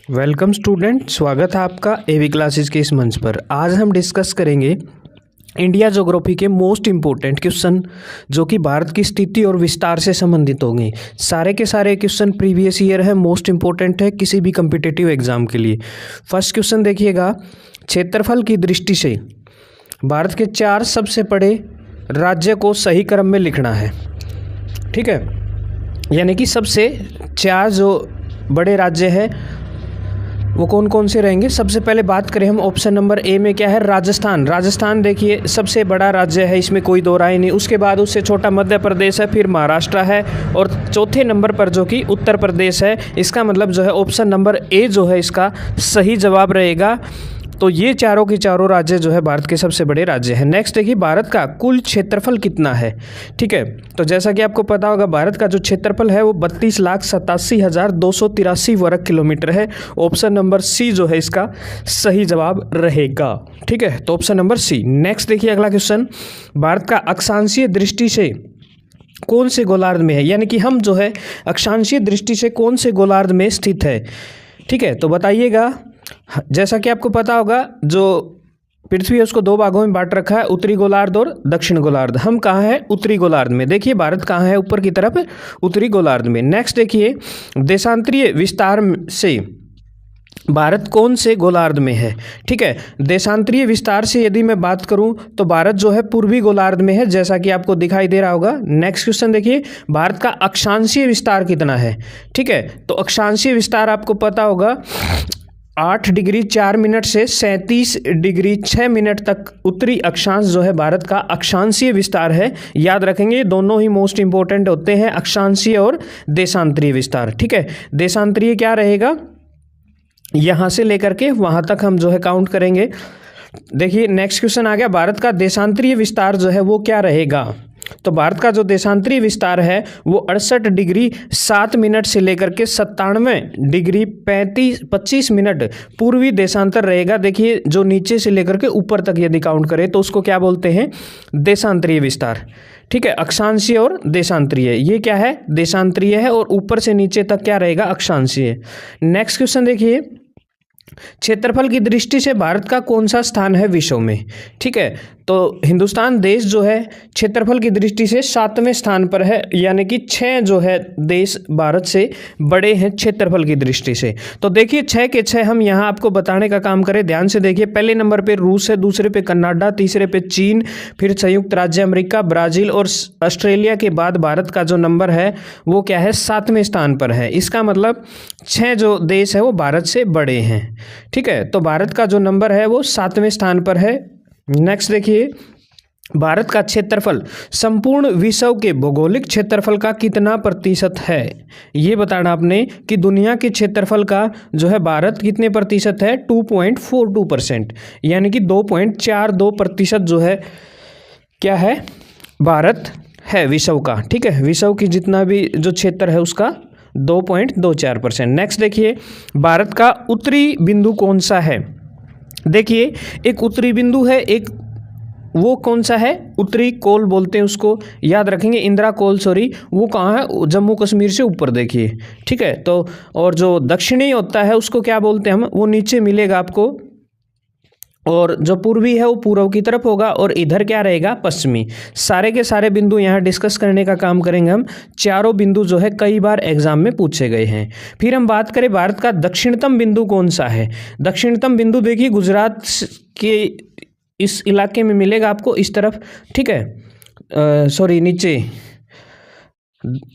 Welcome student, स्वागत है आपका एवी क्लासेस के इस मंच पर। आज हम डिस्कस करेंगे इंडिया ज्योग्राफी के मोस्ट इम्पोर्टेंट क्वेश्चन जो कि भारत की स्थिति और विस्तार से संबंधित होंगे। सारे के सारे क्वेश्चन प्रीवियस ईयर है, मोस्ट इम्पोर्टेंट है किसी भी कम्पिटिटिव एग्जाम के लिए। फर्स्ट क्वेश्चन देखिएगा, क्षेत्रफल की दृष्टि से भारत के 4 सबसे बड़े राज्य को सही क्रम में लिखना है। ठीक है, यानी कि सबसे 4 जो बड़े राज्य हैं वो कौन कौन से रहेंगे। सबसे पहले बात करें हम ऑप्शन नंबर ए में, क्या है, राजस्थान। राजस्थान देखिए सबसे बड़ा राज्य है, इसमें कोई दो राय नहीं। उसके बाद उससे छोटा मध्य प्रदेश है, फिर महाराष्ट्र है और चौथे नंबर पर जो कि उत्तर प्रदेश है। इसका मतलब जो है ऑप्शन नंबर ए जो है इसका सही जवाब रहेगा। तो ये चारों के चारों राज्य जो है भारत के सबसे बड़े राज्य हैं। नेक्स्ट देखिए, भारत का कुल क्षेत्रफल कितना है। ठीक है, तो जैसा कि आपको पता होगा भारत का जो क्षेत्रफल है वो 32,87,283 वर्ग किलोमीटर है। ऑप्शन नंबर सी जो है इसका सही जवाब रहेगा। ठीक है, तो ऑप्शन नंबर सी। नेक्स्ट देखिए अगला क्वेश्चन, भारत का अक्षांशीय दृष्टि से कौन से गोलार्ध में है, यानी कि हम जो है अक्षांशीय दृष्टि से कौन से गोलार्ध में स्थित है। ठीक है, तो बताइएगा। जैसा कि आपको पता होगा जो पृथ्वी है उसको 2 भागों में बांट रखा है, उत्तरी गोलार्ध और दक्षिण गोलार्ध। हम कहाँ हैं, उत्तरी गोलार्ध में। देखिए भारत कहाँ है, ऊपर की तरफ, उत्तरी गोलार्ध में। नेक्स्ट देखिए, देशांतरीय विस्तार से भारत कौन से गोलार्ध में है। ठीक है, देशांतरीय विस्तार से यदि मैं बात करूं तो भारत जो है पूर्वी गोलार्ध में है, जैसा कि आपको दिखाई दे रहा होगा। नेक्स्ट क्वेश्चन देखिए, भारत का अक्षांशीय विस्तार कितना है। ठीक है, तो अक्षांशीय विस्तार आपको पता होगा 8 डिग्री 4 मिनट से 37 डिग्री 6 मिनट तक उत्तरी अक्षांश जो है भारत का अक्षांशीय विस्तार है। याद रखेंगे दोनों ही मोस्ट इंपॉर्टेंट होते हैं, अक्षांशीय और देशांतरीय विस्तार। ठीक है, देशांतरीय क्या रहेगा, यहाँ से लेकर के वहाँ तक हम जो है काउंट करेंगे। देखिए नेक्स्ट क्वेश्चन आ गया, भारत का देशांतरीय विस्तार जो है वो क्या रहेगा। तो भारत का जो देशांतरीय विस्तार है वो 68 डिग्री 7 मिनट से लेकर के 97 डिग्री 25 मिनट पूर्वी देशांतर रहेगा। देखिए जो नीचे से लेकर के ऊपर तक यदि काउंट करें तो उसको क्या बोलते हैं, देशांतरीय विस्तार। ठीक है, अक्षांशीय और देशांतरीय, ये क्या है, देशांतरीय है, और ऊपर से नीचे तक क्या रहेगा, अक्षांशीय। नेक्स्ट क्वेश्चन देखिए, क्षेत्रफल की दृष्टि से भारत का कौन सा स्थान है विश्व में। ठीक है, तो हिंदुस्तान देश जो है क्षेत्रफल की दृष्टि से 7वें स्थान पर है, यानी कि 6 जो है देश भारत से बड़े हैं क्षेत्रफल की दृष्टि से। तो देखिए 6 के 6 हम यहाँ आपको बताने का काम करें, ध्यान से देखिए। पहले नंबर पे रूस है, दूसरे पे कनाडा, तीसरे पे चीन, फिर संयुक्त राज्य अमेरिका, ब्राजील और ऑस्ट्रेलिया के बाद भारत का जो नंबर है वो क्या है, 7वें स्थान पर है। इसका मतलब 6 जो देश है वो भारत से बड़े हैं। ठीक है, तो भारत का जो नंबर है वो 7वें स्थान पर है। नेक्स्ट देखिए, भारत का क्षेत्रफल संपूर्ण विश्व के भौगोलिक क्षेत्रफल का कितना प्रतिशत है। ये बताना आपने कि दुनिया के क्षेत्रफल का जो है भारत कितने प्रतिशत है, 2.42%, यानी कि 2.42% जो है क्या है, भारत है विश्व का। ठीक है, विश्व की जितना भी जो क्षेत्र है उसका 2.24%। नेक्स्ट देखिए, भारत का उत्तरी बिंदु कौन सा है। देखिए एक उत्तरी बिंदु है, एक वो कौन सा है, उत्तरी कोल बोलते हैं उसको, याद रखेंगे, इंदिरा कोल, सॉरी, वो कहाँ है, जम्मू कश्मीर से ऊपर देखिए। ठीक है, तो और जो दक्षिणी होता है उसको क्या बोलते हैं हम, वो नीचे मिलेगा आपको, और जो पूर्वी है वो पूर्व की तरफ होगा, और इधर क्या रहेगा, पश्चिमी। सारे के सारे बिंदु यहाँ डिस्कस करने का काम करेंगे हम। चारों बिंदु जो है कई बार एग्जाम में पूछे गए हैं। फिर हम बात करें भारत का दक्षिणतम बिंदु कौन सा है। दक्षिणतम बिंदु देखिए गुजरात के इस इलाके में मिलेगा आपको, इस तरफ। ठीक है, सॉरी, नीचे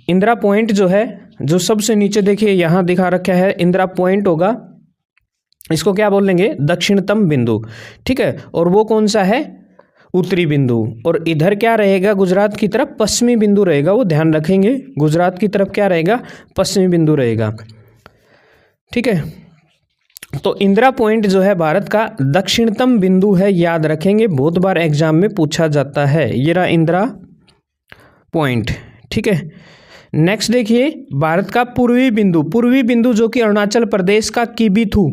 इंदिरा पॉइंट जो है, जो सबसे नीचे देखिए यहाँ दिखा रखा है, इंदिरा पॉइंट होगा, इसको क्या बोलेंगे, दक्षिणतम बिंदु। ठीक है, और वो कौन सा है, उत्तरी बिंदु। और इधर क्या रहेगा, गुजरात की तरफ पश्चिमी बिंदु रहेगा, वो ध्यान रखेंगे, गुजरात की तरफ क्या रहेगा, पश्चिमी बिंदु रहेगा। ठीक है, तो इंदिरा पॉइंट जो है भारत का दक्षिणतम बिंदु है, याद रखेंगे, बहुत बार एग्जाम में पूछा जाता है। ये रहा इंदिरा पॉइंट। ठीक है, नेक्स्ट देखिए, भारत का पूर्वी बिंदु, पूर्वी बिंदु जो कि अरुणाचल प्रदेश का किबिथु।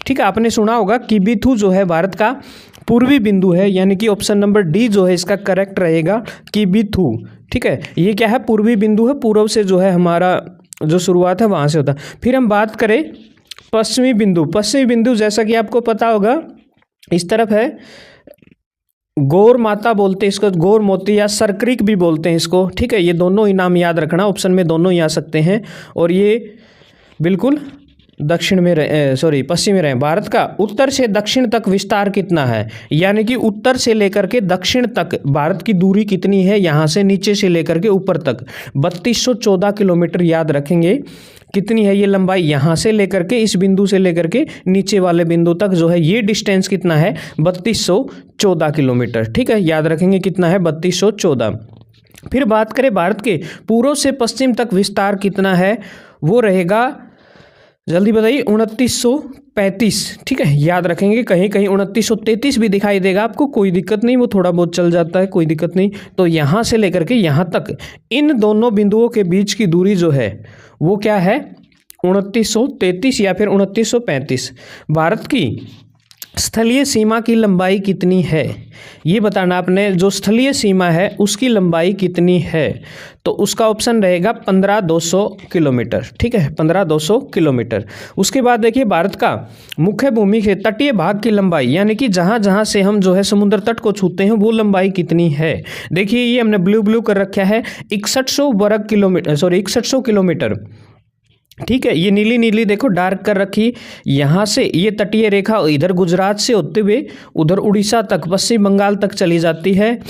ठीक है, आपने सुना होगा, किबिथु जो है भारत का पूर्वी बिंदु है, यानी कि ऑप्शन नंबर डी जो है इसका करेक्ट रहेगा, किबिथु। ठीक है, ये क्या है, पूर्वी बिंदु है, पूर्व से जो है हमारा जो शुरुआत है वहाँ से होता है। फिर हम बात करें पश्चिमी बिंदु जैसा कि आपको पता होगा इस तरफ है, गौर माता बोलते हैं इसको, गौर मोती या सरक्रिक भी बोलते हैं इसको, ठीक है। ये दोनों ही नाम याद रखना, ऑप्शन में दोनों ही आ सकते हैं। और ये बिल्कुल दक्षिण में पश्चिम में रहे। भारत का उत्तर से दक्षिण तक विस्तार कितना है, यानी कि उत्तर से लेकर के दक्षिण तक भारत की दूरी कितनी है, यहाँ से नीचे से लेकर के ऊपर तक 3214 किलोमीटर याद रखेंगे। कितनी है ये लंबाई, यहाँ से लेकर के इस बिंदु से लेकर के नीचे वाले बिंदु तक जो है ये डिस्टेंस कितना है, 3214 किलोमीटर, ठीक है। याद रखेंगे कितना है, 3214। फिर बात करें भारत के पूर्व से पश्चिम तक विस्तार कितना है, वो रहेगा, जल्दी बताइए, 2935, ठीक है। याद रखेंगे, कहीं कहीं 2933 भी दिखाई देगा आपको, कोई दिक्कत नहीं, वो थोड़ा बहुत चल जाता है, कोई दिक्कत नहीं। तो यहाँ से लेकर के यहाँ तक इन दोनों बिंदुओं के बीच की दूरी जो है वो क्या है, 2933 या फिर 2935। भारत की स्थलीय सीमा की लंबाई कितनी है, ये बताना आपने। जो स्थलीय सीमा है उसकी लंबाई कितनी है, तो उसका ऑप्शन रहेगा 15200 किलोमीटर, ठीक है, 15200 किलोमीटर। उसके बाद देखिए भारत का मुख्य भूमि के तटीय भाग की लंबाई, यानी कि जहाँ जहाँ से हम जो है समुद्र तट को छूते हैं वो लंबाई कितनी है। देखिए ये हमने ब्लू कर रखा है, 6100 किलोमीटर, ठीक है। ये नीली देखो डार्क कर रखी, यहाँ से ये तटीय रेखा इधर गुजरात से होते हुए उधर उड़ीसा तक, पश्चिम बंगाल तक चली जाती है।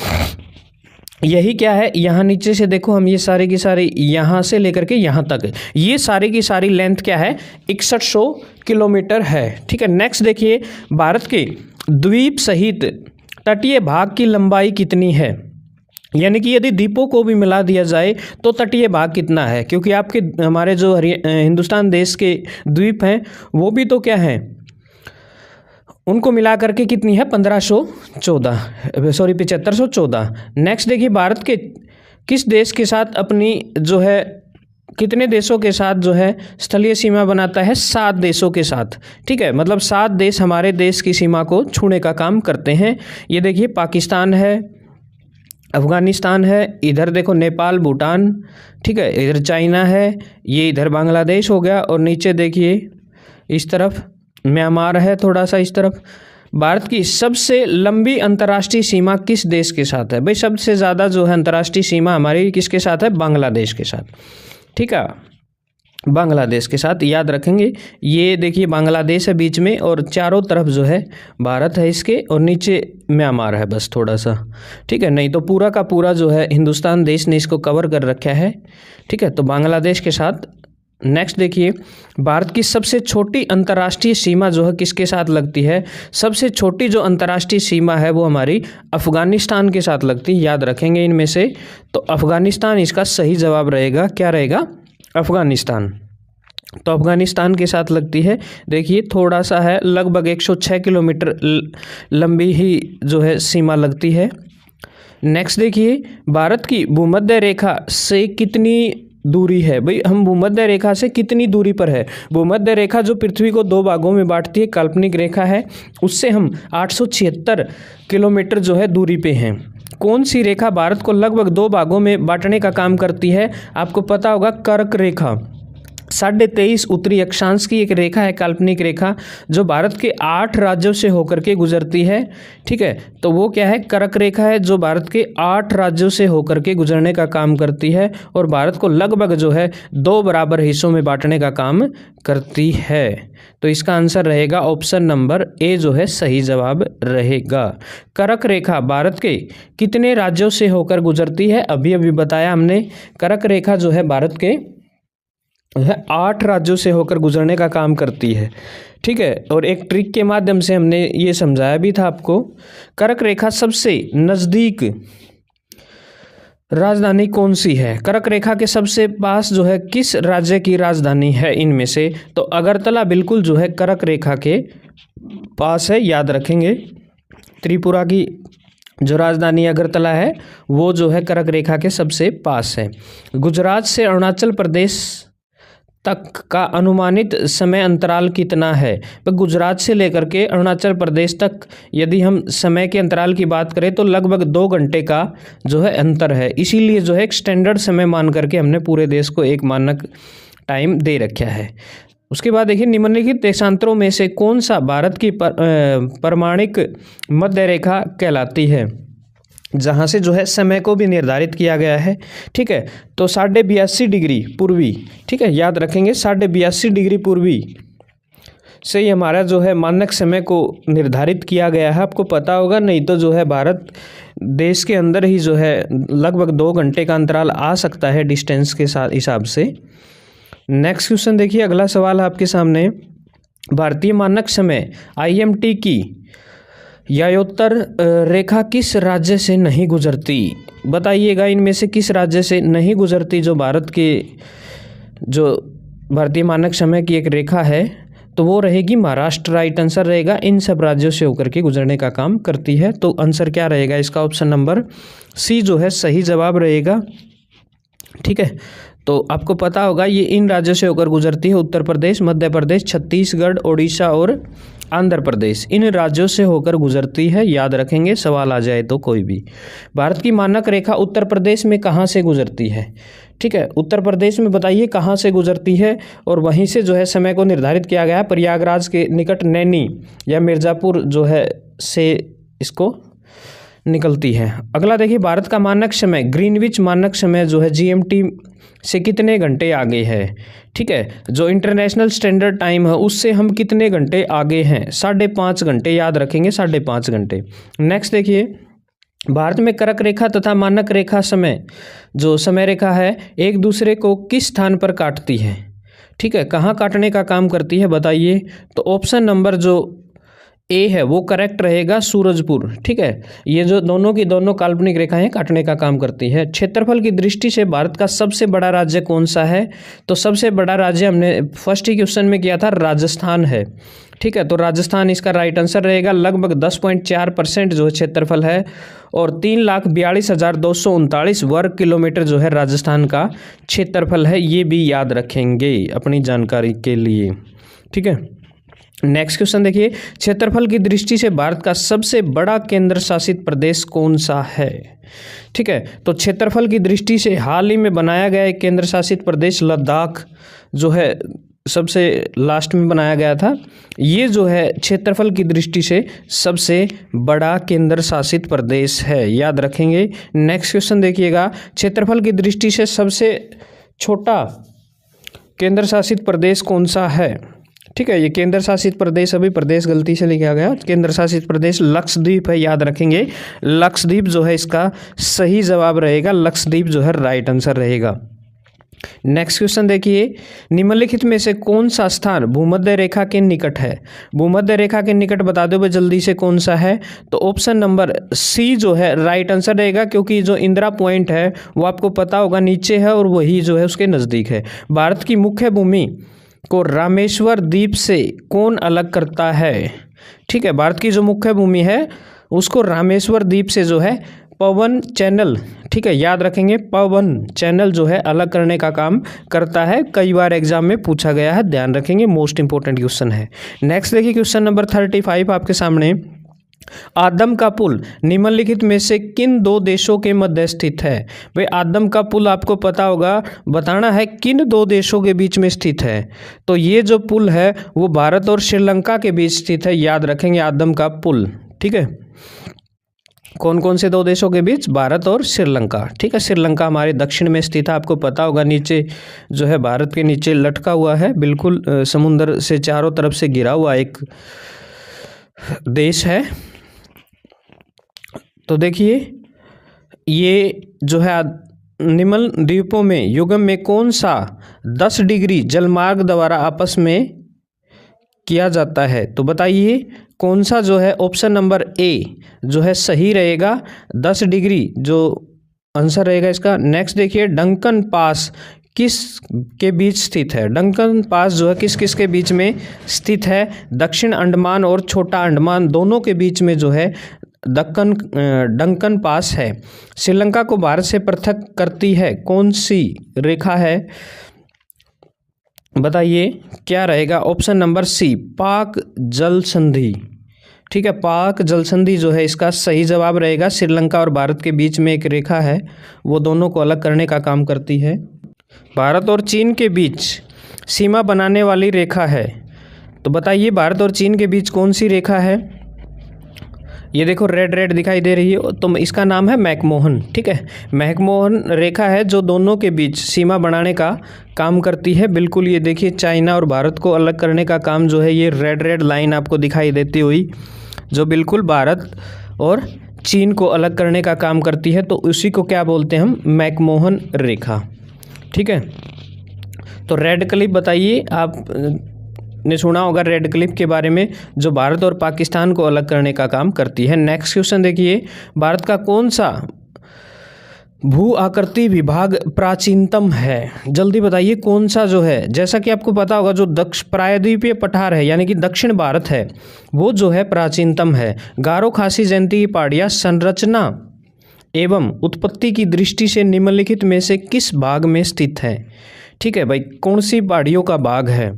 यही क्या है, यहाँ नीचे से देखो हम ये सारे की सारी यहाँ से लेकर के यहाँ तक, ये सारी की सारी लेंथ क्या है, 6100 किलोमीटर है, ठीक है। नेक्स्ट देखिए भारत के द्वीप सहित तटीय भाग की लंबाई कितनी है, यानी कि यदि द्वीपों को भी मिला दिया जाए तो तटीय भाग कितना है, क्योंकि आपके हमारे जो हिंदुस्तान देश के द्वीप हैं वो भी तो क्या हैं, उनको मिला करके कितनी है, 7514। नेक्स्ट देखिए भारत के किस देश के साथ अपनी जो है, कितने देशों के साथ जो है स्थलीय सीमा बनाता है, 7 देशों के साथ, ठीक है। मतलब 7 देश हमारे देश की सीमा को छूने का काम करते हैं। ये देखिए पाकिस्तान है, अफ़गानिस्तान है, इधर देखो नेपाल भूटान, ठीक है, इधर चाइना है, ये इधर बांग्लादेश हो गया, और नीचे देखिए इस तरफ म्यांमार है, थोड़ा सा इस तरफ। भारत की सबसे लंबी अंतर्राष्ट्रीय सीमा किस देश के साथ है, भाई सबसे ज़्यादा जो है अंतर्राष्ट्रीय सीमा हमारी किसके साथ है, बांग्लादेश के साथ, ठीक है, बांग्लादेश के साथ। याद रखेंगे ये देखिए बांग्लादेश है बीच में, और चारों तरफ जो है भारत है इसके, और नीचे म्यांमार है बस थोड़ा सा, ठीक है। नहीं तो पूरा का पूरा जो है हिंदुस्तान देश ने इसको कवर कर रखा है, ठीक है। तो बांग्लादेश के साथ। नेक्स्ट देखिए भारत की सबसे छोटी अंतर्राष्ट्रीय सीमा जो है किसके साथ लगती है, सबसे छोटी जो अंतर्राष्ट्रीय सीमा है वो हमारी अफ़गानिस्तान के साथ लगती है। याद रखेंगे इनमें से, तो अफ़गानिस्तान इसका सही जवाब रहेगा, क्या रहेगा, अफ़गानिस्तान। तो अफ़गानिस्तान के साथ लगती है। देखिए थोड़ा सा है, लगभग 106 किलोमीटर लंबी ही जो है सीमा लगती है। नेक्स्ट देखिए भारत की भूमध्य रेखा से कितनी दूरी है, भाई हम भूमध्य रेखा से कितनी दूरी पर है। भूमध्य रेखा जो पृथ्वी को 2 भागों में बांटती है, काल्पनिक रेखा है, उससे हम 876 किलोमीटर जो है दूरी पे हैं। कौन सी रेखा भारत को लगभग 2 भागों में बांटने का काम करती है, आपको पता होगा, कर्क रेखा। 23.5 उत्तरी अक्षांश की एक रेखा है, काल्पनिक रेखा, जो भारत के 8 राज्यों से होकर के गुजरती है, ठीक है। तो वो क्या है, कर्क रेखा है, जो भारत के 8 राज्यों से होकर के गुजरने का काम करती है, और भारत को लगभग जो है 2 बराबर हिस्सों में बांटने का काम करती है। तो इसका आंसर रहेगा ऑप्शन नंबर ए जो है सही जवाब रहेगा। कर्क रेखा भारत के कितने राज्यों से होकर गुजरती है, अभी अभी बताया हमने। कर्क रेखा जो है भारत के 8 राज्यों से होकर गुजरने का काम करती है, ठीक है। और एक ट्रिक के माध्यम से हमने ये समझाया भी था आपको। कर्क रेखा सबसे नज़दीक राजधानी कौन सी है, कर्क रेखा के सबसे पास जो है किस राज्य की राजधानी है इनमें से, तो अगरतला बिल्कुल जो है कर्क रेखा के पास है। याद रखेंगे त्रिपुरा की जो राजधानी अगरतला है वो जो है कर्क रेखा के सबसे पास है। गुजरात से अरुणाचल प्रदेश तक का अनुमानित समय अंतराल कितना है, तो गुजरात से लेकर के अरुणाचल प्रदेश तक यदि हम समय के अंतराल की बात करें तो लगभग 2 घंटे का जो है अंतर है। इसीलिए जो है एक स्टैंडर्ड समय मान करके हमने पूरे देश को एक मानक टाइम दे रखा है। उसके बाद देखिए निम्नलिखित देशांतरों में से कौन सा भारत की प्रमाणिक मध्य रेखा कहलाती है, जहाँ से जो है समय को भी निर्धारित किया गया है। ठीक है, तो 82.5 डिग्री पूर्वी, ठीक है, याद रखेंगे 82.5 डिग्री पूर्वी से ही हमारा जो है मानक समय को निर्धारित किया गया है। आपको पता होगा, नहीं तो जो है भारत देश के अंदर ही जो है लगभग 2 घंटे का अंतराल आ सकता है डिस्टेंस के साथ हिसाब से। नेक्स्ट क्वेश्चन देखिए, अगला सवाल है आपके सामने, भारतीय मानक समय IMT की यायोत्तर रेखा किस राज्य से नहीं गुजरती? बताइएगा इनमें से किस राज्य से नहीं गुजरती जो भारत के जो भारतीय मानक समय की एक रेखा है, तो वो रहेगी महाराष्ट्र। राइट आंसर रहेगा, इन सब राज्यों से होकर के गुजरने का काम करती है। तो आंसर क्या रहेगा इसका? ऑप्शन नंबर सी जो है सही जवाब रहेगा। ठीक है, तो आपको पता होगा ये इन राज्यों से होकर गुजरती है, उत्तर प्रदेश, मध्य प्रदेश, छत्तीसगढ़, ओडिशा और आंध्र प्रदेश, इन राज्यों से होकर गुजरती है। याद रखेंगे, सवाल आ जाए तो कोई भी। भारत की मानक रेखा उत्तर प्रदेश में कहाँ से गुजरती है? ठीक है, उत्तर प्रदेश में बताइए कहाँ से गुजरती है, और वहीं से जो है समय को निर्धारित किया गया है। प्रयागराज के निकट नैनी या मिर्ज़ापुर जो है से इसको निकलती है। अगला देखिए, भारत का मानक समय ग्रीनविच मानक समय जो है GMT से कितने घंटे आगे है? ठीक है, जो इंटरनेशनल स्टैंडर्ड टाइम है उससे हम कितने घंटे आगे हैं? 5.5 घंटे, याद रखेंगे 5.5 घंटे। नेक्स्ट देखिए, भारत में कर्क रेखा तथा मानक रेखा समय जो समय रेखा है एक दूसरे को किस स्थान पर काटती है? ठीक है, कहाँ काटने का काम करती है बताइए? तो ऑप्शन नंबर जो ए है वो करेक्ट रहेगा, सूरजपुर। ठीक है, ये जो दोनों की दोनों काल्पनिक रेखाएं काटने का काम करती है। क्षेत्रफल की दृष्टि से भारत का सबसे बड़ा राज्य कौन सा है? तो सबसे बड़ा राज्य हमने फर्स्ट ही क्वेश्चन में किया था, राजस्थान है। ठीक है, तो राजस्थान इसका राइट आंसर रहेगा। लगभग 10.4% जो क्षेत्रफल है, और 3,42,239 वर्ग किलोमीटर जो है राजस्थान का क्षेत्रफल है। ये भी याद रखेंगे अपनी जानकारी के लिए। ठीक है, नेक्स्ट क्वेश्चन देखिए, क्षेत्रफल की दृष्टि से भारत का सबसे बड़ा केंद्र शासित प्रदेश कौन सा है? ठीक है, तो क्षेत्रफल की दृष्टि से हाल ही में बनाया गया एक केंद्र शासित प्रदेश लद्दाख जो है सबसे लास्ट में बनाया गया था। ये जो है क्षेत्रफल की दृष्टि से सबसे बड़ा केंद्र शासित प्रदेश है, याद रखेंगे। नेक्स्ट क्वेश्चन देखिएगा, क्षेत्रफल की दृष्टि से सबसे छोटा केंद्र शासित प्रदेश कौन सा है? ठीक है, ये केंद्र शासित प्रदेश, अभी प्रदेश गलती से लिखा गया, केंद्र शासित प्रदेश लक्षद्वीप है, याद रखेंगे। लक्षद्वीप जो है इसका सही जवाब रहेगा, लक्षद्वीप जो है राइट आंसर रहेगा। नेक्स्ट क्वेश्चन देखिए, निम्नलिखित में से कौन सा स्थान भूमध्य रेखा के निकट है? भूमध्य रेखा के निकट बता दो भाई जल्दी से कौन सा है? तो ऑप्शन नंबर सी जो है राइट आंसर रहेगा, क्योंकि जो इंदिरा पॉइंट है वो आपको पता होगा नीचे है, और वही जो है उसके नज़दीक है। भारत की मुख्य भूमि को रामेश्वर द्वीप से कौन अलग करता है? ठीक है, भारत की जो मुख्य भूमि है उसको रामेश्वर द्वीप से जो है पवन चैनल, ठीक है, याद रखेंगे, पवन चैनल जो है अलग करने का काम करता है। कई बार एग्जाम में पूछा गया है, ध्यान रखेंगे, मोस्ट इंपॉर्टेंट क्वेश्चन है। नेक्स्ट देखिए, क्वेश्चन नंबर 35 आपके सामने, आदम का पुल निम्नलिखित में से किन 2 देशों के मध्य स्थित है? भाई आदम का पुल आपको पता होगा, बताना है किन 2 देशों के बीच में स्थित है। तो ये जो पुल है वो भारत और श्रीलंका के बीच स्थित है, याद रखेंगे आदम का पुल। ठीक है, कौन कौन से 2 देशों के बीच? भारत और श्रीलंका। ठीक है, श्रीलंका हमारे दक्षिण में स्थित है, आपको पता होगा, नीचे जो है भारत के नीचे लटका हुआ है, बिल्कुल समुद्र से चारों तरफ से घिरा हुआ एक देश है। तो देखिए, ये जो है निम्न द्वीपों में युगम में कौन सा 10 डिग्री जलमार्ग द्वारा आपस में किया जाता है? तो बताइए कौन सा जो है ऑप्शन नंबर ए जो है सही रहेगा, 10 डिग्री जो आंसर रहेगा इसका। नेक्स्ट देखिए, डंकन पास किस के बीच स्थित है? डंकन पास जो है किस किस के बीच में स्थित है? दक्षिण अंडमान और छोटा अंडमान दोनों के बीच में जो है डंकन पास है। श्रीलंका को भारत से पृथक करती है कौन सी रेखा है? बताइए क्या रहेगा? ऑप्शन नंबर सी, पाक जल संधि। ठीक है, पाक जल संधि जो है इसका सही जवाब रहेगा। श्रीलंका और भारत के बीच में एक रेखा है, वो दोनों को अलग करने का काम करती है। भारत और चीन के बीच सीमा बनाने वाली रेखा है, तो बताइए भारत और चीन के बीच कौन सी रेखा है। ये देखो रेड रेड दिखाई दे रही है, तो इसका नाम है मैकमोहन। ठीक है, मैकमोहन रेखा है जो दोनों के बीच सीमा बनाने का काम करती है। बिल्कुल, ये देखिए चाइना और भारत को अलग करने का काम जो है, ये रेड रेड लाइन आपको दिखाई देती हुई जो बिल्कुल भारत और चीन को अलग करने का काम करती है, तो उसी को क्या बोलते हैं हम, मैकमोहन रेखा। ठीक है, तो रेड क्लिफ बताइए, आप ने सुना होगा रेड क्लिफ के बारे में, जो भारत और पाकिस्तान को अलग करने का काम करती है। नेक्स्ट क्वेश्चन देखिए, भारत का कौन सा भू आकृति विभाग प्राचीनतम है। जल्दी बताइए कौन सा जो है, जैसा कि आपको पता होगा जो प्रायद्वीपीय पठार है यानी कि दक्षिण भारत है, वो जो है प्राचीनतम है। गारो खासी जयंती की पहाड़ियाँ संरचना एवं उत्पत्ति की दृष्टि से निम्नलिखित में से किस भाग में स्थित है। ठीक है भाई, कौन सी पहाड़ियों का भाग है,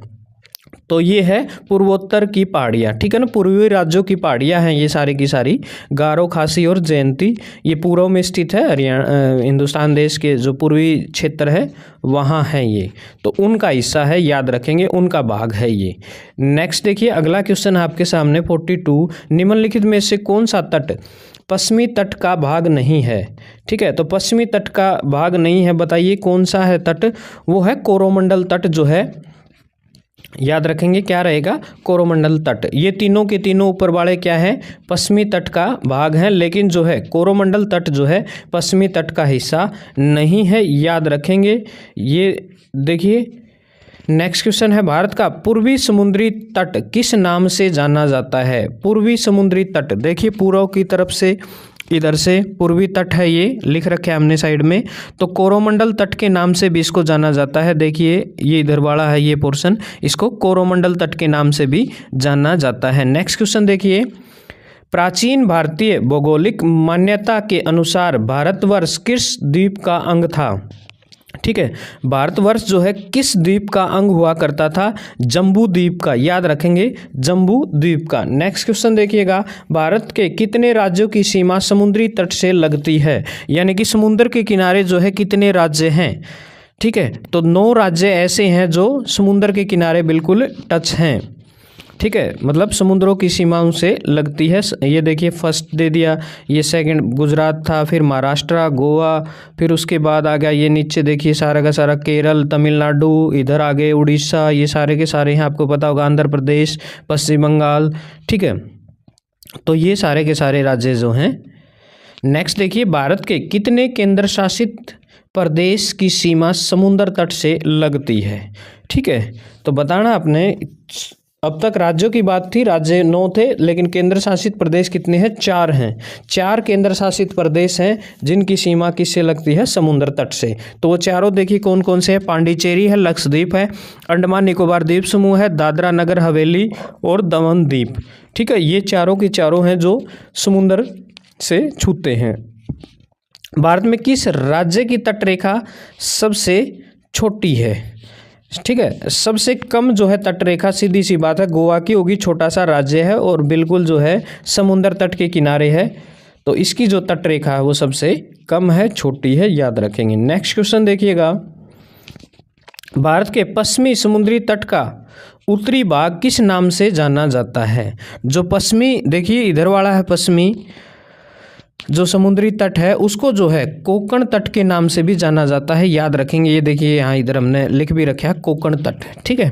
तो ये है पूर्वोत्तर की पहाड़ियाँ। ठीक है ना, पूर्वी राज्यों की पहाड़ियाँ हैं ये सारी की सारी, गारो खासी और जयंती, ये पूर्व में स्थित है। हरियाणा हिंदुस्तान देश के जो पूर्वी क्षेत्र है वहाँ है ये, तो उनका हिस्सा है, याद रखेंगे, उनका भाग है ये। नेक्स्ट देखिए, अगला क्वेश्चन आपके सामने 42, निम्नलिखित में से कौन सा तट पश्चिमी तट का भाग नहीं है। ठीक है, तो पश्चिमी तट का भाग नहीं है, बताइए कौन सा है तट, वो है कोरोमंडल तट जो है, याद रखेंगे क्या रहेगा, कोरोमंडल तट। ये तीनों के तीनों ऊपर वाले क्या है, पश्चिमी तट का भाग है, लेकिन जो है कोरोमंडल तट जो है पश्चिमी तट का हिस्सा नहीं है, याद रखेंगे। ये देखिए नेक्स्ट क्वेश्चन है, भारत का पूर्वी समुद्री तट किस नाम से जाना जाता है। पूर्वी समुद्री तट, देखिए पूर्व की तरफ से इधर से पूर्वी तट है, ये लिख रखे हमने साइड में, तो कोरोमंडल तट के नाम से भी इसको जाना जाता है। देखिए ये इधर वाला है ये पोर्शन, इसको कोरोमंडल तट के नाम से भी जाना जाता है। नेक्स्ट क्वेश्चन देखिए, प्राचीन भारतीय भौगोलिक मान्यता के अनुसार भारतवर्ष किस द्वीप का अंग था। ठीक है, भारतवर्ष जो है किस द्वीप का अंग हुआ करता था, जम्बू द्वीप का, याद रखेंगे जम्बू द्वीप का। नेक्स्ट क्वेश्चन देखिएगा, भारत के कितने राज्यों की सीमा समुद्री तट से लगती है, यानी कि समुद्र के किनारे जो है कितने राज्य हैं। ठीक है, तो 9 राज्य ऐसे हैं जो समुद्र के किनारे बिल्कुल टच हैं। ठीक है, मतलब समुद्रों की सीमाओं से लगती है। ये देखिए फर्स्ट दे दिया, ये सेकंड गुजरात था, फिर महाराष्ट्र, गोवा, फिर उसके बाद आ गया ये नीचे देखिए सारा का सारा केरल, तमिलनाडु, इधर आगे उड़ीसा, ये सारे के सारे हैं, आपको पता होगा आंध्र प्रदेश, पश्चिम बंगाल। ठीक है, तो ये सारे के सारे राज्य जो हैं। नेक्स्ट देखिए, भारत के कितने केंद्र शासित प्रदेश की सीमा समुद्र तट से लगती है। ठीक है, तो बताना आपने, अब तक राज्यों की बात थी, राज्य 9 थे, लेकिन केंद्र शासित प्रदेश कितने हैं, 4 हैं। 4 केंद्र शासित प्रदेश हैं जिनकी सीमा किससे लगती है, समुद्र तट से। तो वो चारों देखिए कौन कौन से हैं, पांडिचेरी है, लक्षद्वीप है, अंडमान निकोबार द्वीप समूह है, दादरा नगर हवेली और दमन द्वीप। ठीक है, ये चारों की चारों हैं जो समुद्र से छूते हैं। भारत में किस राज्य की तट रेखा सबसे छोटी है। ठीक है, सबसे कम जो है तट रेखा, सीधी सी बात है, गोवा की होगी, छोटा सा राज्य है और बिल्कुल जो है समुद्र तट के किनारे है, तो इसकी जो तट रेखा है वो सबसे कम है, छोटी है, याद रखेंगे। नेक्स्ट क्वेश्चन देखिएगा, भारत के पश्चिमी समुद्री तट का उत्तरी भाग किस नाम से जाना जाता है। जो पश्चिमी, देखिए इधर वाला है पश्चिमी जो समुद्री तट है, उसको जो है कोंकण तट के नाम से भी जाना जाता है, याद रखेंगे। ये देखिए यहाँ इधर हमने लिख भी रखा है कोंकण तट। ठीक है,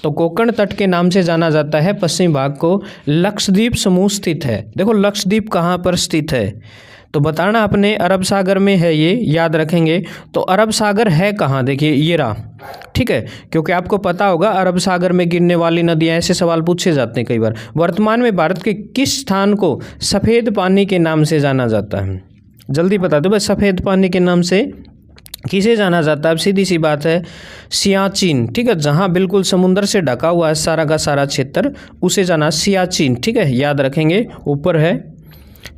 तो कोंकण तट के नाम से जाना जाता है पश्चिमी भाग को। लक्षद्वीप समूह स्थित है, देखो लक्षद्वीप कहाँ पर स्थित है, तो बताना आपने, अरब सागर में है ये, याद रखेंगे। तो अरब सागर है कहाँ, देखिए ये रहा। ठीक है, क्योंकि आपको पता होगा अरब सागर में गिरने वाली नदियाँ, ऐसे सवाल पूछे जाते हैं कई बार। वर्तमान में भारत के किस स्थान को सफ़ेद पानी के नाम से जाना जाता है, जल्दी बता दो भाई, सफ़ेद पानी के नाम से किसे जाना जाता है। अब सीधी सी बात है, सियाचिन। ठीक है, जहाँ बिल्कुल समुद्र से ढका हुआ है सारा का सारा क्षेत्र, उसे जाना सियाचिन। ठीक है, याद रखेंगे, ऊपर है।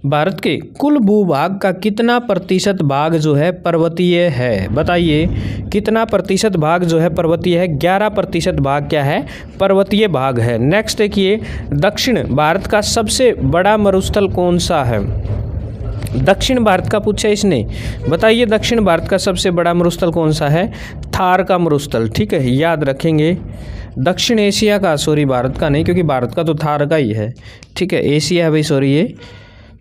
भारत के कुल भूभाग का कितना प्रतिशत भाग जो है पर्वतीय है, बताइए कितना प्रतिशत भाग जो है पर्वतीय है। 11% भाग क्या है, पर्वतीय भाग है। नेक्स्ट देखिए, दक्षिण भारत का सबसे बड़ा मरुस्थल कौन सा है। दक्षिण भारत का पूछा इसने, बताइए दक्षिण भारत का सबसे बड़ा मरुस्थल कौन सा है। थार का मरुस्थल, ठीक है, याद रखेंगे। दक्षिण एशिया का, सॉरी भारत का नहीं, क्योंकि भारत का तो थार का ही है, ठीक है, एशिया है भाई, सॉरी ये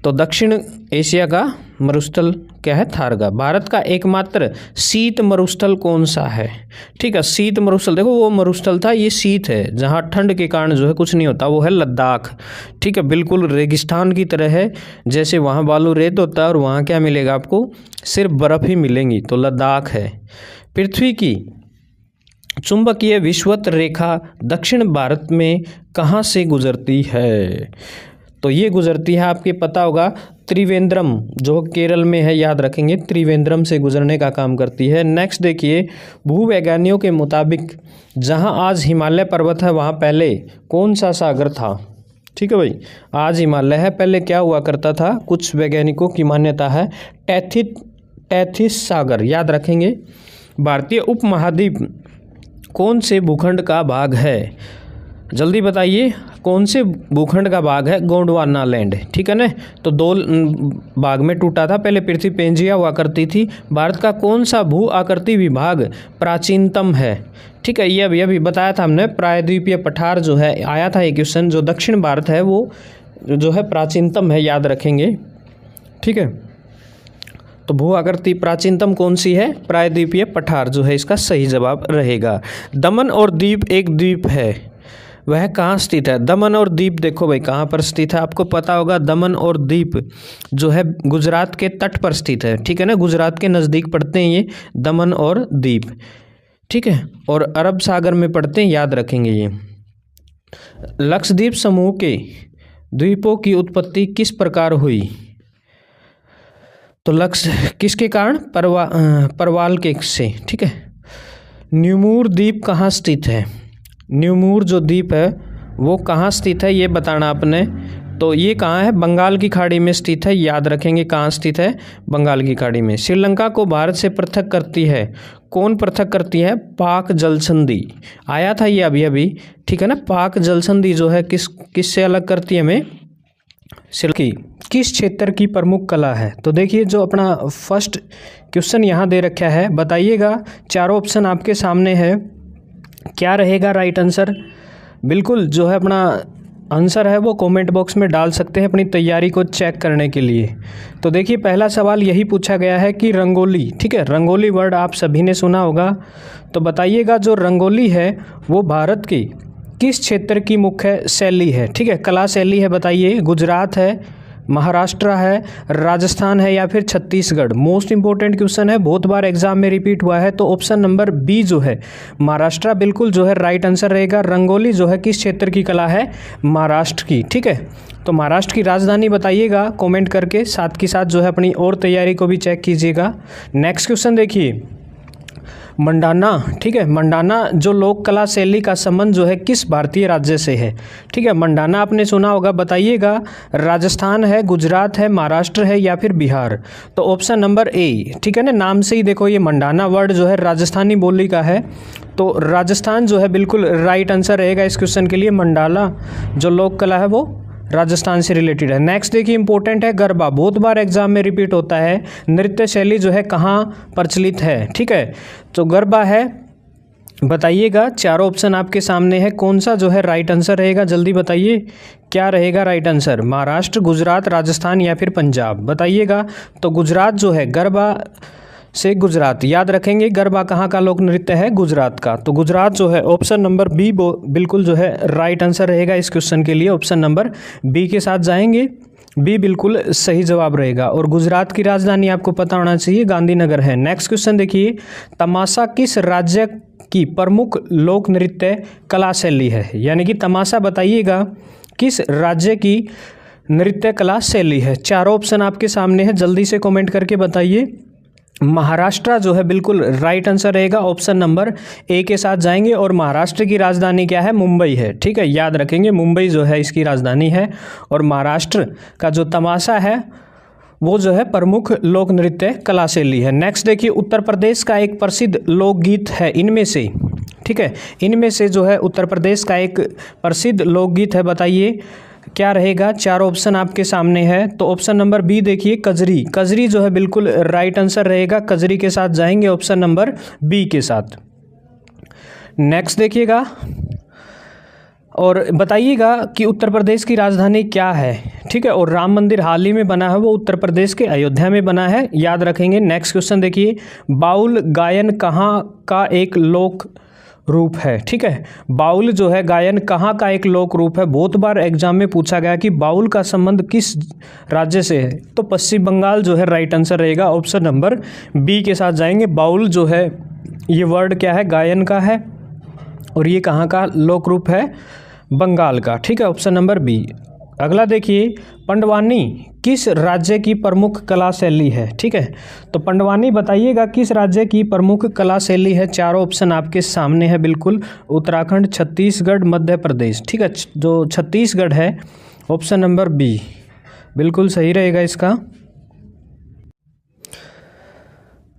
तो दक्षिण एशिया का मरुस्थल क्या है, थार का। भारत का एकमात्र शीत मरुस्थल कौन सा है, ठीक है, शीत मरुस्थल, देखो वो मरुस्थल था, ये शीत है, जहाँ ठंड के कारण जो है कुछ नहीं होता, वो है लद्दाख, ठीक है, बिल्कुल रेगिस्तान की तरह है, जैसे वहाँ बालू रेत होता है और वहाँ क्या मिलेगा आपको, सिर्फ बर्फ़ ही मिलेंगी, तो लद्दाख है। पृथ्वी की चुंबकीय विषुवत रेखा दक्षिण भारत में कहाँ से गुजरती है, तो ये गुजरती है, आपके पता होगा, त्रिवेंद्रम, जो केरल में है, याद रखेंगे, त्रिवेंद्रम से गुजरने का काम करती है। नेक्स्ट देखिए, भूवैज्ञानिकों के मुताबिक जहां आज हिमालय पर्वत है वहां पहले कौन सा सागर था, ठीक है भाई, आज हिमालय है, पहले क्या हुआ करता था, कुछ वैज्ञानिकों की मान्यता है टैथिस सागर, याद रखेंगे। भारतीय उपमहाद्वीप कौन से भूखंड का भाग है, जल्दी बताइए, कौन से भूखंड का भाग है, गोंडवाना लैंड, ठीक है ना, तो दो भाग में टूटा था, पहले पृथ्वी पेंजिया हुआ करती थी। भारत का कौन सा भू आकृति विभाग प्राचीनतम है, ठीक है, ये अभी बताया था हमने, प्रायद्वीपीय पठार जो है, आया था ये क्वेश्चन, जो दक्षिण भारत है वो जो है प्राचीनतम है, याद रखेंगे, ठीक है, तो भू आकृति प्राचीनतम कौन सी है, प्रायद्वीपीय पठार जो है इसका सही जवाब रहेगा। दमन और दीव एक द्वीप है, वह कहाँ स्थित है, दमन और दीप, देखो भाई कहाँ पर स्थित है, आपको पता होगा, दमन और दीप जो है गुजरात के तट पर स्थित है, ठीक है ना, गुजरात के नज़दीक पड़ते हैं ये दमन और दीप, ठीक है, और अरब सागर में पड़ते हैं, याद रखेंगे ये। लक्षद्वीप समूह के द्वीपों की उत्पत्ति किस प्रकार हुई, तो लक्ष्य किसके कारण, परवाल के से, ठीक है। न्यूमूर द्वीप कहाँ स्थित है, न्यूमूर जो द्वीप है वो कहाँ स्थित है, ये बताना आपने, तो ये कहाँ है, बंगाल की खाड़ी में स्थित है, याद रखेंगे कहाँ स्थित है, बंगाल की खाड़ी में। श्रीलंका को भारत से पृथक करती है, कौन पृथक करती है, पाक जलसंधि, आया था ये अभी अभी, ठीक है ना, पाक जलसंधि जो है किससे अलग करती है हमें, किस क्षेत्र की प्रमुख कला है, तो देखिए जो अपना फर्स्ट क्वेश्चन यहाँ दे रखा है, बताइएगा, चारों ऑप्शन आपके सामने है, क्या रहेगा राइट आंसर, बिल्कुल जो है अपना आंसर है वो कमेंट बॉक्स में डाल सकते हैं अपनी तैयारी को चेक करने के लिए। तो देखिए पहला सवाल यही पूछा गया है कि रंगोली, ठीक है, रंगोली वर्ड आप सभी ने सुना होगा, तो बताइएगा जो रंगोली है वो भारत की किस क्षेत्र की मुख्य शैली है, ठीक है, कला शैली है, बताइए, गुजरात है, महाराष्ट्र है, राजस्थान है या फिर छत्तीसगढ़। मोस्ट इंपॉर्टेंट क्वेश्चन है, बहुत बार एग्जाम में रिपीट हुआ है, तो ऑप्शन नंबर बी जो है महाराष्ट्र बिल्कुल जो है राइट आंसर रहेगा। रंगोली जो है किस क्षेत्र की कला है, महाराष्ट्र की, ठीक है, तो महाराष्ट्र की राजधानी बताइएगा कमेंट करके, साथ के साथ जो है अपनी और तैयारी को भी चेक कीजिएगा। नेक्स्ट क्वेश्चन देखिए, मंडाना, ठीक है, मंडाना जो लोक कला शैली का संबंध जो है किस भारतीय राज्य से है, ठीक है, मंडाना आपने सुना होगा, बताइएगा राजस्थान है, गुजरात है, महाराष्ट्र है या फिर बिहार, तो ऑप्शन नंबर ए, ठीक है ना, नाम से ही देखो ये मंडाना वर्ड जो है राजस्थानी बोली का है, तो राजस्थान जो है बिल्कुल राइट आंसर रहेगा इस क्वेश्चन के लिए। मंडाला जो लोक कला है वो राजस्थान से रिलेटेड है। नेक्स्ट देखिए इंपॉर्टेंट है, गरबा, बहुत बार एग्जाम में रिपीट होता है, नृत्य शैली जो है कहाँ प्रचलित है, ठीक है, तो गरबा है, बताइएगा, चारों ऑप्शन आपके सामने है, कौन सा जो है राइट आंसर रहेगा, जल्दी बताइए क्या रहेगा राइट आंसर, महाराष्ट्र, गुजरात, राजस्थान या फिर पंजाब, बताइएगा। तो गुजरात जो है, गरबा से गुजरात, याद रखेंगे, गरबा कहाँ का लोक नृत्य है, गुजरात का, तो गुजरात जो है ऑप्शन नंबर बी बिल्कुल जो है राइट आंसर रहेगा इस क्वेश्चन के लिए, ऑप्शन नंबर बी के साथ जाएंगे, बी बिल्कुल सही जवाब रहेगा। और गुजरात की राजधानी आपको पता होना चाहिए, गांधीनगर है। नेक्स्ट क्वेश्चन देखिए, तमाशा किस राज्य की प्रमुख लोक नृत्य कला शैली है, यानी कि तमाशा बताइएगा किस राज्य की नृत्य कला शैली है, चारों ऑप्शन आपके सामने है, जल्दी से कमेंट करके बताइए। महाराष्ट्र जो है बिल्कुल राइट आंसर रहेगा, ऑप्शन नंबर ए के साथ जाएंगे, और महाराष्ट्र की राजधानी क्या है, मुंबई है, ठीक है, याद रखेंगे, मुंबई जो है इसकी राजधानी है। और महाराष्ट्र का जो तमाशा है वो जो है प्रमुख लोक नृत्य कला शैली है। नेक्स्ट देखिए, उत्तर प्रदेश का एक प्रसिद्ध लोकगीत है इनमें से, ठीक है, इनमें से जो है उत्तर प्रदेश का एक प्रसिद्ध लोकगीत है, बताइए क्या रहेगा, चार ऑप्शन आपके सामने है, तो ऑप्शन नंबर बी देखिए, कजरी, कजरी जो है बिल्कुल राइट आंसर रहेगा, कजरी के साथ जाएंगे ऑप्शन नंबर बी के साथ। नेक्स्ट देखिएगा और बताइएगा कि उत्तर प्रदेश की राजधानी क्या है। ठीक है, और राम मंदिर हाल ही में बना है वो उत्तर प्रदेश के अयोध्या में बना है, याद रखेंगे। नेक्स्ट क्वेश्चन देखिए, बाउल गायन कहाँ का एक लोक रूप है। ठीक है, बाउल जो है गायन कहाँ का एक लोक रूप है। बहुत बार एग्जाम में पूछा गया कि बाउल का संबंध किस राज्य से है, तो पश्चिम बंगाल जो है राइट आंसर रहेगा। ऑप्शन नंबर बी के साथ जाएंगे। बाउल जो है ये वर्ड क्या है, गायन का है, और ये कहाँ का लोक रूप है, बंगाल का। ठीक है, ऑप्शन नंबर बी। अगला देखिए, पंडवानी किस राज्य की प्रमुख कला शैली है। ठीक है, तो पंडवानी बताइएगा किस राज्य की प्रमुख कला शैली है। चारों ऑप्शन आपके सामने है बिल्कुल, उत्तराखंड, छत्तीसगढ़, मध्य प्रदेश। ठीक है, जो छत्तीसगढ़ है, ऑप्शन नंबर बी बिल्कुल सही रहेगा इसका।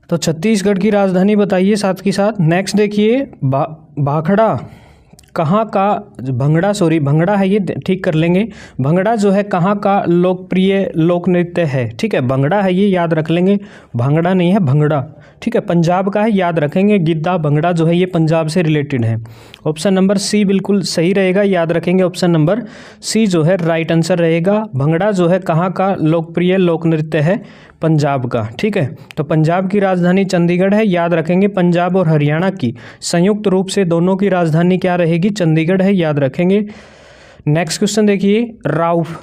तो छत्तीसगढ़ की राजधानी बताइए साथ के साथ। नेक्स्ट देखिए, भाखड़ा कहाँ का, भंगड़ा है ये, ठीक कर लेंगे। भंगड़ा जो है कहाँ का लोकप्रिय लोक नृत्य है। ठीक है, भंगड़ा है ये, याद रख लेंगे, भांगड़ा नहीं है, भंगड़ा। ठीक है, पंजाब का है, याद रखेंगे। गिद्धा भंगड़ा जो है ये पंजाब से रिलेटेड है। ऑप्शन नंबर सी बिल्कुल सही रहेगा, याद रखेंगे। ऑप्शन नंबर सी जो है राइट आंसर रहेगा। भंगड़ा जो है कहाँ का लोकप्रिय लोक नृत्य है, पंजाब का। ठीक है, तो पंजाब की राजधानी चंडीगढ़ है, याद रखेंगे। पंजाब और हरियाणा की संयुक्त रूप से दोनों की राजधानी क्या रहेगी, चंडीगढ़ है, याद रखेंगे। नेक्स्ट क्वेश्चन देखिए, राउफ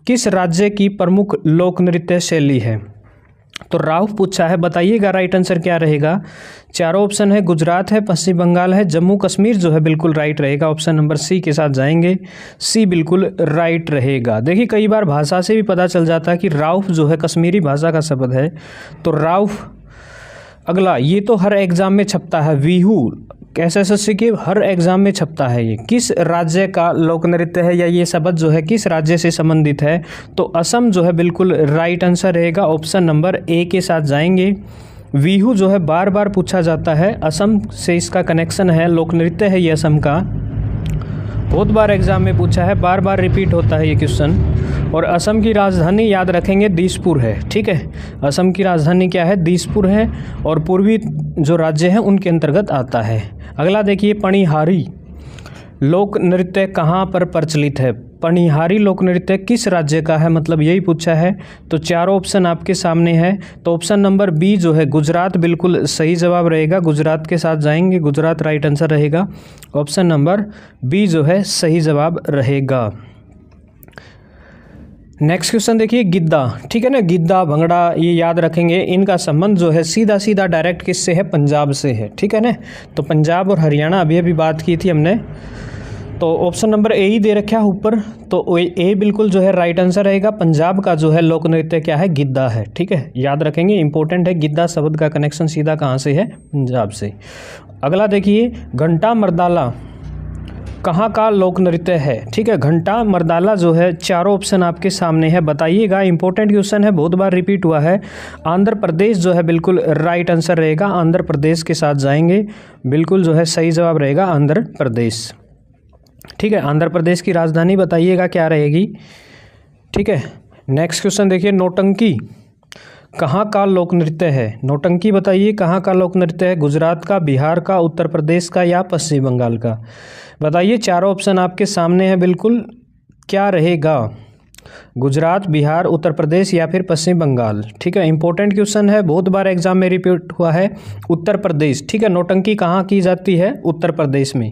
किस राज्य की प्रमुख लोक नृत्य शैली है। तो राउफ पूछा है, बताइएगा राइट आंसर क्या रहेगा। चारों ऑप्शन है, गुजरात है, पश्चिम बंगाल है, जम्मू कश्मीर जो है बिल्कुल राइट रहेगा। ऑप्शन नंबर सी के साथ जाएंगे, सी बिल्कुल राइट रहेगा। देखिए कई बार भाषा से भी पता चल जाता है कि राउफ जो है कश्मीरी भाषा का शब्द है, तो राउफ। अगला, ये तो हर एग्जाम में छपता है, वीहू एसएससी के हर एग्जाम में छपता है। ये किस राज्य का लोक नृत्य है, या ये शब्द जो है किस राज्य से संबंधित है, तो असम जो है बिल्कुल राइट आंसर रहेगा। ऑप्शन नंबर ए के साथ जाएंगे। वीहू जो है बार बार पूछा जाता है, असम से इसका कनेक्शन है, लोक नृत्य है ये असम का, बहुत बार एग्जाम में पूछा है, बार बार रिपीट होता है ये क्वेश्चन। और असम की राजधानी याद रखेंगे दिसपुर है। ठीक है, असम की राजधानी क्या है, दिसपुर है, और पूर्वी जो राज्य हैं उनके अंतर्गत आता है। अगला देखिए, पणिहारी लोक नृत्य कहाँ पर प्रचलित है। पणिहारी लोक नृत्य किस राज्य का है, मतलब यही पूछा है। तो चारों ऑप्शन आपके सामने है, तो ऑप्शन नंबर बी जो है गुजरात बिल्कुल सही जवाब रहेगा। गुजरात के साथ जाएंगे, गुजरात राइट आंसर रहेगा। ऑप्शन नंबर बी जो है सही जवाब रहेगा। नेक्स्ट क्वेश्चन देखिए, गिद्धा। ठीक है ना, गिद्धा भंगड़ा ये याद रखेंगे, इनका संबंध जो है सीधा सीधा डायरेक्ट किससे है, पंजाब से है। ठीक है ना, तो पंजाब और हरियाणा अभी बात की थी हमने, तो ऑप्शन नंबर ए ही दे रखा है ऊपर, तो ए बिल्कुल जो है राइट आंसर रहेगा। पंजाब का जो है लोक नृत्य क्या है, गिद्धा है। ठीक है, याद रखेंगे, इंपॉर्टेंट है। गिद्धा शब्द का कनेक्शन सीधा कहाँ से है, पंजाब से। अगला देखिए, घंटा मर्दाला कहाँ का लोक नृत्य है। ठीक है, घंटा मर्दाला जो है, चारों ऑप्शन आपके सामने है, बताइएगा। इंपॉर्टेंट क्वेश्चन है, बहुत बार रिपीट हुआ है। आंध्र प्रदेश जो है बिल्कुल राइट आंसर रहेगा। आंध्र प्रदेश के साथ जाएंगे, बिल्कुल जो है सही जवाब रहेगा आंध्र प्रदेश। ठीक है, आंध्र प्रदेश की राजधानी बताइएगा क्या रहेगी। ठीक है, नेक्स्ट क्वेश्चन देखिए, नौटंकी कहाँ का लोक नृत्य है। नौटंकी बताइए कहाँ का लोक नृत्य है, गुजरात का, बिहार का, उत्तर प्रदेश का, या पश्चिम बंगाल का, बताइए। चारों ऑप्शन आपके सामने हैं, बिल्कुल क्या रहेगा, गुजरात, बिहार, उत्तर प्रदेश, या फिर पश्चिम बंगाल। ठीक है, इंपॉर्टेंट क्वेश्चन है, बहुत बार एग्जाम में रिपीट हुआ है, उत्तर प्रदेश। ठीक है, नौटंकी कहाँ की जाती है, उत्तर प्रदेश में।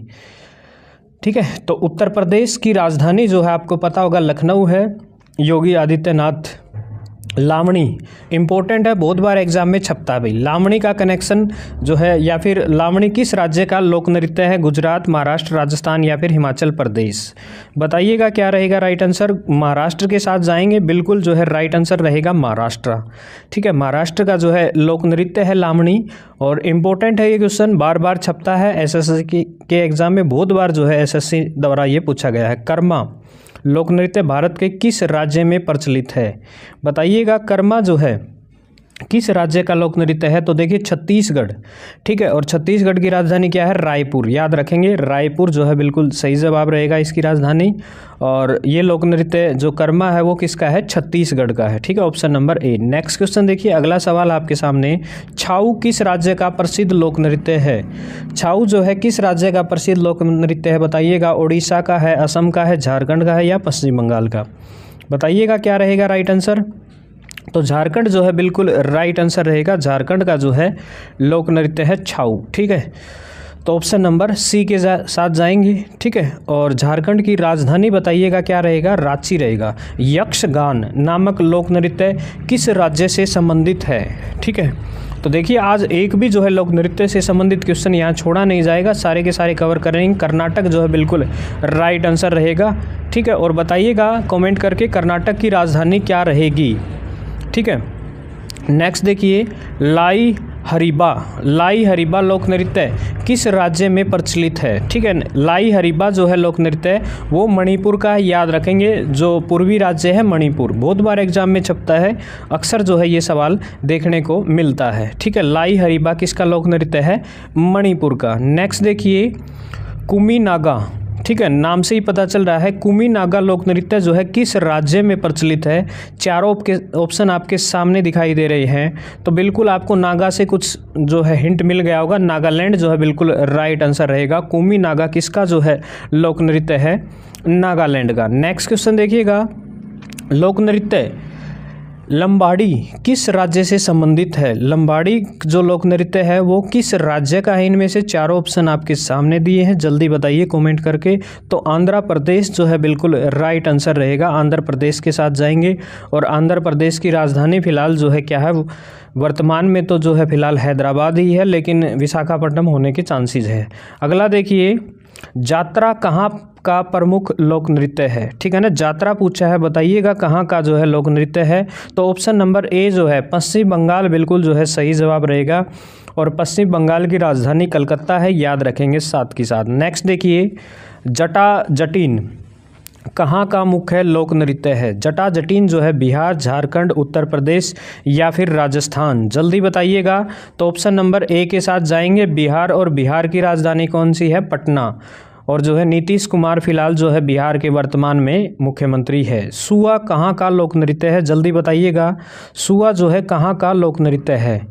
ठीक है, तो उत्तर प्रदेश की राजधानी जो है आपको पता होगा लखनऊ है। योगी आदित्यनाथ, लावणी इंपॉर्टेंट है, बहुत बार एग्जाम में छपता है भाई। लावणी का कनेक्शन जो है, या फिर लावणी किस राज्य का लोक नृत्य है, गुजरात, महाराष्ट्र, राजस्थान, या फिर हिमाचल प्रदेश, बताइएगा क्या रहेगा राइट आंसर। महाराष्ट्र के साथ जाएंगे, बिल्कुल जो है राइट आंसर रहेगा महाराष्ट्र। ठीक है, महाराष्ट्र का जो है लोक नृत्य है लावणी, और इम्पोर्टेंट है ये क्वेश्चन, बार बार छपता है एसएससी के एग्जाम में, बहुत बार जो है एसएससी द्वारा ये पूछा गया है। कर्मा लोक नृत्य भारत के किस राज्य में प्रचलित है, बताइएगा। कर्मा जो है किस राज्य का लोक नृत्य है? तो देखिए छत्तीसगढ़, ठीक है। और छत्तीसगढ़ की राजधानी क्या है? रायपुर, याद रखेंगे रायपुर जो है बिल्कुल सही जवाब रहेगा इसकी राजधानी। और ये लोक नृत्य जो कर्मा है वो किसका है? छत्तीसगढ़ का है, ठीक है, option number A. Next question देखिए, अगला सवाल आपके सामने, छाऊ किस राज्य का प्रसिद्ध लोक नृत्य है? छाऊ जो है किस राज्य का प्रसिद्ध लोक नृत्य है बताइएगा? उड़ीसा का है, असम का है, झारखंड का है या पश्चिम बंगाल का? बताइएगा क्या रहेगा राइट आंसर। तो झारखंड जो है बिल्कुल राइट आंसर रहेगा, झारखंड का जो है लोक नृत्य है छाऊ, ठीक है। तो ऑप्शन नंबर सी के साथ जाएंगे, ठीक है। और झारखंड की राजधानी बताइएगा क्या रहेगा? रांची रहेगा। यक्षगान नामक लोक नृत्य किस राज्य से संबंधित है? ठीक है, तो देखिए आज एक भी जो है लोक नृत्य से संबंधित क्वेश्चन यहाँ छोड़ा नहीं जाएगा, सारे के सारे कवर करेंगे। कर्नाटक जो है बिल्कुल राइट आंसर रहेगा, ठीक है। और बताइएगा कमेंट करके कर्नाटक की राजधानी क्या रहेगी, ठीक है। नेक्स्ट देखिए, लाई हरीबा लोक नृत्य किस राज्य में प्रचलित है? ठीक है, लाई हरीबा जो है लोक नृत्य वो मणिपुर का है, याद रखेंगे, जो पूर्वी राज्य है मणिपुर। बहुत बार एग्जाम में छपता है, अक्सर जो है ये सवाल देखने को मिलता है, ठीक है। लाई हरीबा किसका लोक नृत्य है? मणिपुर का। नेक्स्ट देखिए, कुमी नागा, ठीक है, नाम से ही पता चल रहा है, कुमी नागा लोक नृत्य जो है किस राज्य में प्रचलित है? चारों ऑप्शन आपके सामने दिखाई दे रहे हैं, तो बिल्कुल आपको नागा से कुछ जो है हिंट मिल गया होगा। नागालैंड जो है बिल्कुल राइट आंसर रहेगा। कुमी नागा किसका जो है लोक नृत्य है? नागालैंड का। नेक्स्ट क्वेश्चन देखिएगा, लोक नृत्य लंबाड़ी किस राज्य से संबंधित है? लंबाड़ी जो लोक नृत्य है वो किस राज्य का है? इनमें से चारों ऑप्शन आपके सामने दिए हैं, जल्दी बताइए कमेंट करके। तो आंध्र प्रदेश जो है बिल्कुल राइट आंसर रहेगा, आंध्र प्रदेश के साथ जाएंगे। और आंध्र प्रदेश की राजधानी फिलहाल जो है क्या है? वर्तमान में तो जो है फिलहाल हैदराबाद ही है, लेकिन विशाखापट्टनम होने के चांसेस है। अगला देखिए, जात्रा कहाँ का प्रमुख लोक नृत्य है? ठीक है ना, जात्रा पूछा है, बताइएगा कहाँ का जो है लोक नृत्य है? तो ऑप्शन नंबर ए जो है पश्चिम बंगाल बिल्कुल जो है सही जवाब रहेगा। और पश्चिम बंगाल की राजधानी कलकत्ता है, याद रखेंगे साथ के साथ। नेक्स्ट देखिए, जटा जटिन कहाँ का मुख्य लोक नृत्य है? जटा जटिन जो है बिहार, झारखंड, उत्तर प्रदेश या फिर राजस्थान? जल्दी बताइएगा। तो ऑप्शन नंबर ए के साथ जाएंगे, बिहार। और बिहार की राजधानी कौन सी है? पटना। और जो है नीतीश कुमार फिलहाल जो है बिहार के वर्तमान में मुख्यमंत्री है। सुआ कहाँ का लोक नृत्य है? जल्दी बताइएगा, सुआ जो है कहाँ का लोक नृत्य है?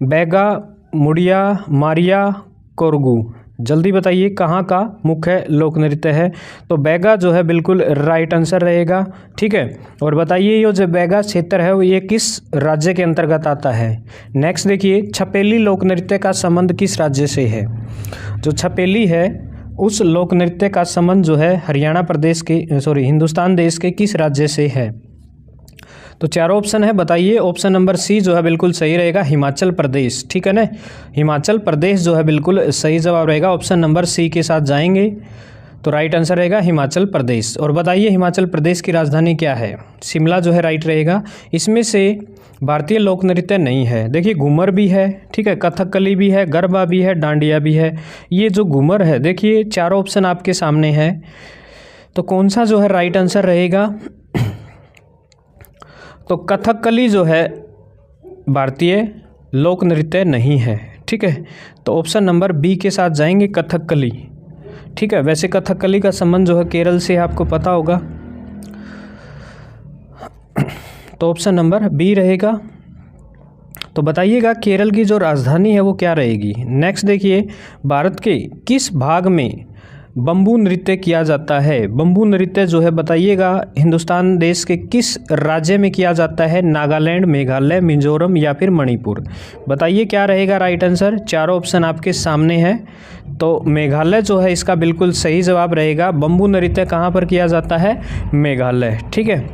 बैगा, मुड़िया, मारिया, कोरगू? जल्दी बताइए कहाँ का मुख्य लोक नृत्य है? तो बैगा जो है बिल्कुल राइट आंसर रहेगा, ठीक है। और बताइए ये जो बैगा क्षेत्र है वो ये किस राज्य के अंतर्गत आता है? नेक्स्ट देखिए, छपेली लोक नृत्य का संबंध किस राज्य से है? जो छपेली है उस लोक नृत्य का संबंध जो है हरियाणा प्रदेश के हिंदुस्तान देश के किस राज्य से है? तो चारों ऑप्शन है, बताइए। ऑप्शन नंबर सी जो है बिल्कुल सही रहेगा, हिमाचल प्रदेश, ठीक है ना, हिमाचल प्रदेश जो है बिल्कुल सही जवाब रहेगा। ऑप्शन नंबर सी के साथ जाएंगे तो राइट आंसर रहेगा हिमाचल प्रदेश। और बताइए हिमाचल प्रदेश की राजधानी क्या है? शिमला जो है राइट रहेगा। इसमें से भारतीय लोक नृत्य नहीं है, देखिए घूमर भी है, ठीक है, कथकली भी है, गरबा भी है, डांडिया भी है। ये जो घूमर है, देखिए चारों ऑप्शन आपके सामने है, तो कौन सा जो है राइट आंसर रहेगा? तो कथकली जो है भारतीय लोक नृत्य नहीं है, ठीक है। तो ऑप्शन नंबर बी के साथ जाएंगे, कथकली, ठीक है। वैसे कथकली का संबंध जो है केरल से आपको पता होगा, तो ऑप्शन नंबर बी रहेगा। तो बताइएगा केरल की जो राजधानी है वो क्या रहेगी? नेक्स्ट देखिए, भारत के किस भाग में बम्बू नृत्य किया जाता है? बम्बू नृत्य जो है बताइएगा हिंदुस्तान देश के किस राज्य में किया जाता है? नागालैंड, मेघालय, मिजोरम या फिर मणिपुर? बताइए क्या रहेगा राइट आंसर? चारों ऑप्शन आपके सामने है, तो मेघालय जो है इसका बिल्कुल सही जवाब रहेगा। बम्बू नृत्य कहाँ पर किया जाता है? मेघालय, ठीक है।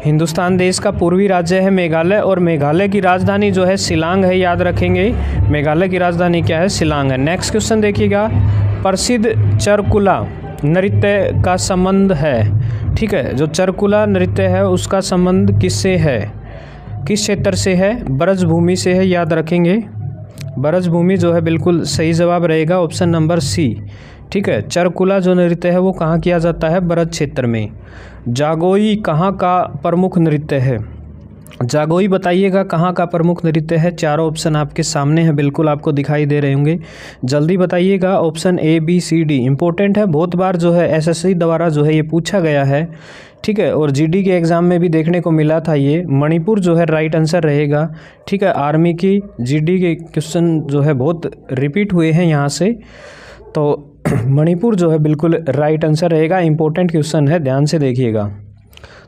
हिंदुस्तान देश का पूर्वी राज्य है मेघालय, और मेघालय की राजधानी जो है शिलांग है, याद रखेंगे मेघालय की राजधानी क्या है? शिलांग है। नेक्स्ट क्वेश्चन देखिएगा, प्रसिद्ध चरकुला नृत्य का संबंध है, ठीक है, जो चरकुला नृत्य है उसका संबंध किससे है? किस क्षेत्र से है? ब्रजभूमि से है, याद रखेंगे ब्रजभूमि जो है बिल्कुल सही जवाब रहेगा, ऑप्शन नंबर सी, ठीक है। चरकुला जो नृत्य है वो कहाँ किया जाता है? ब्रज क्षेत्र में। जागोई कहाँ का प्रमुख नृत्य है? जागोई बताइएगा कहाँ का प्रमुख नृत्य है। चारों ऑप्शन आपके सामने हैं, बिल्कुल आपको दिखाई दे रहे होंगे, जल्दी बताइएगा। Option A B C D important है, बहुत बार जो है एसएससी द्वारा जो है ये पूछा गया है, ठीक है, और जीडी के एग्ज़ाम में भी देखने को मिला था ये। मणिपुर जो है राइट आंसर रहेगा, ठीक है। आर्मी की जीडी के क्वेश्चन जो है बहुत रिपीट हुए हैं यहाँ से, तो मणिपुर जो है बिल्कुल राइट आंसर रहेगा, इंपॉर्टेंट क्वेश्चन है, ध्यान से देखिएगा।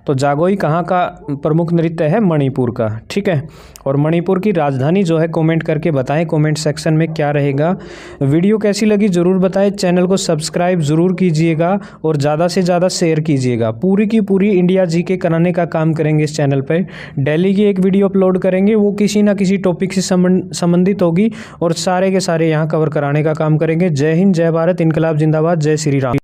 तो जागोई कहाँ का प्रमुख नृत्य है, मणिपुर का, ठीक है। और मणिपुर की राजधानी जो है कमेंट करके बताएं, कमेंट सेक्शन में क्या रहेगा। वीडियो कैसी लगी ज़रूर बताएं, चैनल को सब्सक्राइब ज़रूर कीजिएगा और ज़्यादा से ज़्यादा शेयर कीजिएगा। पूरी की पूरी इंडिया जीके कराने का काम करेंगे इस चैनल पर। डेली की एक वीडियो अपलोड करेंगे, वो किसी ना किसी टॉपिक से संबंधित होगी और सारे के सारे यहाँ कवर कराने का काम करेंगे। जय हिंद, जय भारत, इनकलाब जिंदाबाद, जय श्री राम।